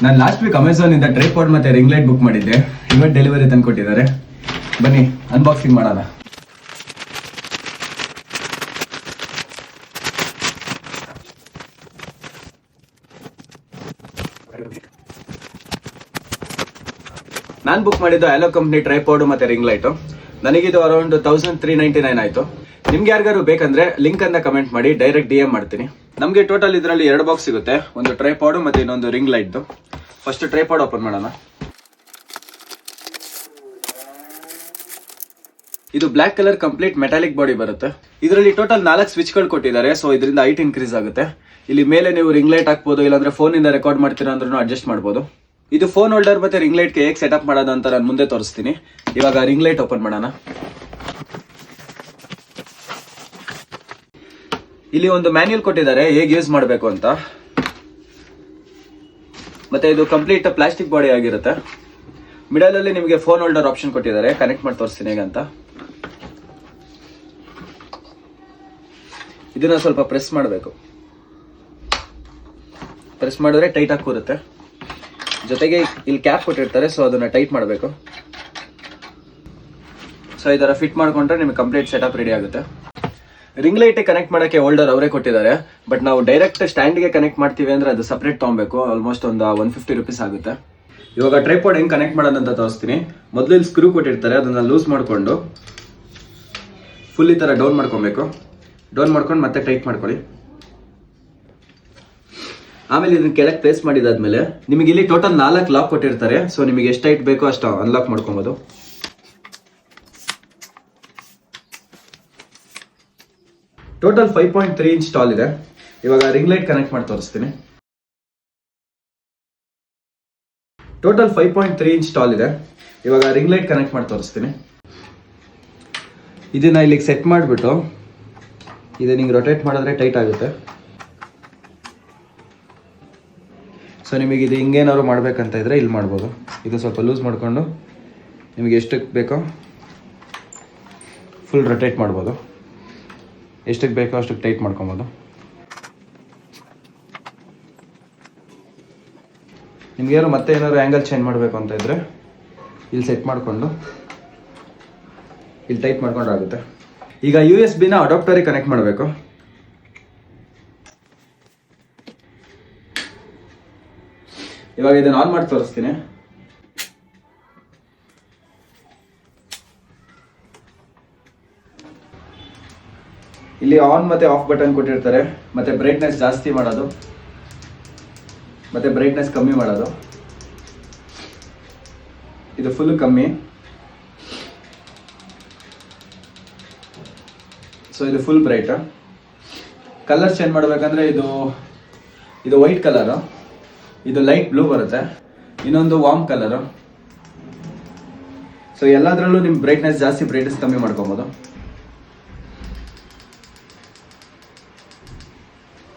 ನಾನು last week Amazon ಇಂದ tripod ಮತ್ತೆ ರಿಂಗ್ ಲೈಟ್ ಬುಕ್ ಮಾಡಿದ್ದೆ. ಇವತ್ತು ಡೆಲಿವರಿ ತಂದು ಕೊಟ್ಟಿದ್ದಾರೆ. ಬನ್ನಿ ಅನ್ಬಾಕ್ಸಿಂಗ್ ಮಾಡೋಣ. ನಾನು ಬುಕ್ ಮಾಡಿದ್ದು ಹ್ಯಾಲೋ ಕಂಪ್ನಿ ಟ್ರೈಪಾಡ್ ಮತ್ತೆ ರಿಂಗ್ ಲೈಟ್. ನನಗಿದು ಅರೌಂಡ್ 1399 ಆಯ್ತು. ನಿಮ್ಗೆ ಯಾರಿಗಾರು ಬೇಕಂದ್ರೆ ಲಿಂಕ್ ಅಂತ ಕಮೆಂಟ್ ಮಾಡಿ, ಡೈರೆಕ್ಟ್ DM ಮಾಡ್ತೀನಿ. ನಮಗೆ ಟೋಟಲ್ ಇದರಲ್ಲಿ 2 ಬಾಕ್ಸ್ ಸಿಗುತ್ತೆ, ಒಂದು ಟ್ರೈಪಾಡ್ ಮತ್ತೆ ಇನ್ನೊಂದು ring light. First tripod open ಮಾಡೋಣ. ಇದು black colour complete metallic body ಬರುತ್ತೆ. ಇದರಲ್ಲಿ ಟೋಟಲ್ 4 ಸ್ವಿಚ್ ಗಳು ಕೊಟ್ಟಿದ್ದಾರೆ. ಸೊ ಇದರಿಂದ ಹೈಟ್ ಇನ್ಕ್ರೀಸ್ ಆಗುತ್ತೆ. ಇಲ್ಲಿ ಮೇಲೆ ನೀವು ರಿಂಗ್ ಲೈಟ್ ಹಾಕ್ಬೋದು, ಇಲ್ಲಾಂದ್ರೆ ಫೋನ್ ಇಂದ ರೆಕಾರ್ಡ್ ಮಾಡ್ತೀರಾ ಅಂದ್ರೂ ಅಡ್ಜಸ್ಟ್ ಮಾಡ್ಬೋದು. ಇದು ಫೋನ್ ಹೋಲ್ಡರ್ ಮತ್ತೆ ರಿಂಗ್ ಲೈಟ್ ಗೆ ಹೇಗೆ ಸೆಟಪ್ ಮಾಡೋದು ಅಂತ ನಾನು ಮುಂದೆ ತೋರಿಸ್ತೀನಿ. ಇವಾಗ ರಿಂಗ್ ಲೈಟ್ ಓಪನ್ ಮಾಡೋಣ. ಇಲ್ಲಿ ಒಂದು ಮ್ಯಾನ್ಯುಯಲ್ ಕೊಟ್ಟಿದ್ದಾರೆ ಹೇಗೆ ಯೂಸ್ ಮಾಡಬೇಕು ಅಂತ. ಮತ್ತೆ ಇದು ಕಂಪ್ಲೀಟ್ ಪ್ಲಾಸ್ಟಿಕ್ ಬಾಡಿ ಆಗಿರುತ್ತೆ. ಮಿಡಲ್ ಅಲ್ಲಿ ನಿಮಗೆ ಫೋನ್ ಹೋಲ್ಡರ್ ಆಪ್ಷನ್ ಕೊಟ್ಟಿದ್ದಾರೆ. ಕನೆಕ್ಟ್ ಮಾಡಿ ತೋರಿಸ್ತೀನಿ ಹೇಗಂತ. ಇದನ್ನ ಸ್ವಲ್ಪ ಪ್ರೆಸ್ ಮಾಡಬೇಕು. ಪ್ರೆಸ್ ಮಾಡಿದ್ರೆ ಟೈಟ್ ಆಗಿ ಕೂರುತ್ತೆ. ಜೊತೆಗೆ ಇಲ್ಲಿ ಕ್ಯಾಪ್ ಕೊಟ್ಟಿರ್ತಾರೆ, ಸೊ ಅದನ್ನ ಟೈಟ್ ಮಾಡಬೇಕು. ಸೊ ಇದರ ಫಿಟ್ ಮಾಡ್ಕೊಂಡ್ರೆ ನಿಮಗೆ ಕಂಪ್ಲೀಟ್ ಸೆಟಪ್ ರೆಡಿ ಆಗುತ್ತೆ. ರಿಂಗ್ ಲೈಟ್ ಕನೆಕ್ಟ್ ಮಾಡಕ್ಕೆ ಹೋಲ್ಡರ್ ಅವರೇ ಕೊಟ್ಟಿದ್ದಾರೆ. ಬಟ್ ನಾವು ಡೈರೆಕ್ಟ್ ಸ್ಟ್ಯಾಂಡ್ ಗೆ ಕನೆಕ್ಟ್ ಮಾಡ್ತೀವಿ ಅಂದ್ರೆ ಅದು ಸಪರೇಟ್ ತಗೊಬೇಕು. ಆಲ್ಮೋಸ್ಟ್ ಒಂದು 150 ರೂಪೀಸ್ ಆಗುತ್ತೆ. ಇವಾಗ ಟ್ರೈಪಾಡ್ ಹೆಂಗ್ ಕನೆಕ್ಟ್ ಮಾಡೋದಂತ ತೋರಿಸ್ತೀನಿ. ಮೊದಲು ಇಲ್ಲಿ ಸ್ಕ್ರೂ ಕೊಟ್ಟಿರ್ತಾರೆ, ಅದನ್ನ ಲೂಸ್ ಮಾಡ್ಕೊಂಡು ಫುಲ್ ಈ ತರ ಡೌನ್ ಮಾಡ್ಕೊಬೇಕು. ಡೌನ್ ಮಾಡ್ಕೊಂಡು ಮತ್ತೆ ಟೈಟ್ ಮಾಡ್ಕೊಳ್ಳಿ. ಆಮೇಲೆ ಇದನ್ನ ಕೆಳಗೆ ಪ್ಲೇಸ್ ಮಾಡಿದಾದ್ಮೇಲೆ ನಿಮಗೆ ಇಲ್ಲಿ ಟೋಟಲ್ 4 ಲಾಕ್ ಕೊಟ್ಟಿರ್ತಾರೆ. ಸೊ ನಿಮಗೆ ಎಷ್ಟು ಟೈಟ್ ಬೇಕೋ ಅಷ್ಟು ಅನ್ಲಾಕ್ ಮಾಡ್ಕೊಬೋದು. ಟೋಟಲ್ 5.3 ಇಂಚ್ ಟಾಲ್ ಇದೆ. ಇವಾಗ ರಿಂಗ್ ಲೈಟ್ ಕನೆಕ್ಟ್ ಮಾಡಿ ತೋರಿಸ್ತೀನಿ. ಟೋಟಲ್ 5.3 ಇಂಚ್ ಟಾಲ್ ಇದೆ. ಇವಾಗ ರಿಂಗ್ ಲೈಟ್ ಕನೆಕ್ಟ್ ಮಾಡಿ ತೋರಿಸ್ತೀನಿ. ಇದನ್ನ ಇಲ್ಲಿಗೆ ಸೆಟ್ ಮಾಡಿಬಿಟ್ಟು ಇದನ್ನ ಹಿಂಗೆ ರೊಟೇಟ್ ಮಾಡಿದ್ರೆ ಟೈಟ್ ಆಗುತ್ತೆ. ಸೊ ನಿಮಗೆ ಇದು ಹಿಂಗೇನಾದ್ರು ಮಾಡ್ಬೇಕಂತ ಇದ್ರೆ ಇಲ್ಲಿ ಮಾಡ್ಬೋದು. ಇದು ಸ್ವಲ್ಪ ಲೂಸ್ ಮಾಡಿಕೊಂಡು ನಿಮಗೆ ಎಷ್ಟಕ್ಕೆ ಬೇಕೋ ಫುಲ್ ರೊಟೇಟ್ ಮಾಡ್ಬೋದು. ಎಷ್ಟಕ್ಕೆ ಬೇಕೋ ಅಷ್ಟಕ್ಕೆ ಟೈಟ್ ಮಾಡ್ಕೊಬೋದು. ನಿಮ್ಗೇನು ಮತ್ತೆ ಏನಾದ್ರು ಆ್ಯಂಗಲ್ ಚೇಂಜ್ ಮಾಡಬೇಕು ಅಂತ ಇದ್ರೆ ಇಲ್ಲಿ ಸೆಟ್ ಮಾಡಿಕೊಂಡು ಇಲ್ಲಿ ಟೈಟ್ ಮಾಡ್ಕೊಂಡು ಆಗುತ್ತೆ. ಈಗ USB ನ ಅಡಾಪ್ಟರಿಗೆ ಕನೆಕ್ಟ್ ಮಾಡಬೇಕು. ಇವಾಗ ಇದನ್ನ ಆನ್ ಮಾಡಿ ತೋರಿಸ್ತೀನಿ. ಇಲ್ಲಿ ಆನ್ ಮತ್ತೆ ಆಫ್ ಬಟನ್ ಕೊಟ್ಟಿರ್ತಾರೆ. ಮತ್ತೆ ಬ್ರೈಟ್ನೆಸ್ ಜಾಸ್ತಿ ಮಾಡೋದು ಮತ್ತೆ ಬ್ರೈಟ್ನೆಸ್ ಕಮ್ಮಿ ಮಾಡೋದು. ಇದು ಫುಲ್ ಕಮ್ಮಿ. ಸೊ ಇದು ಫುಲ್ ಬ್ರೈಟ್. ಕಲರ್ ಚೇಂಜ್ ಮಾಡಬೇಕಂದ್ರೆ ಇದು ವೈಟ್ ಕಲರ್, ಇದು ಲೈಟ್ ಬ್ಲೂ ಬರುತ್ತೆ, ಇನ್ನೊಂದು ವಾರ್ಮ್ ಕಲರ್. ಸೊ ಎಲ್ಲದರಲ್ಲೂ ನಿಮ್ ಬ್ರೈಟ್ನೆಸ್ ಜಾಸ್ತಿ, ಬ್ರೈಟ್ನೆಸ್ ಕಮ್ಮಿ ಮಾಡ್ಕೊಬೋದು.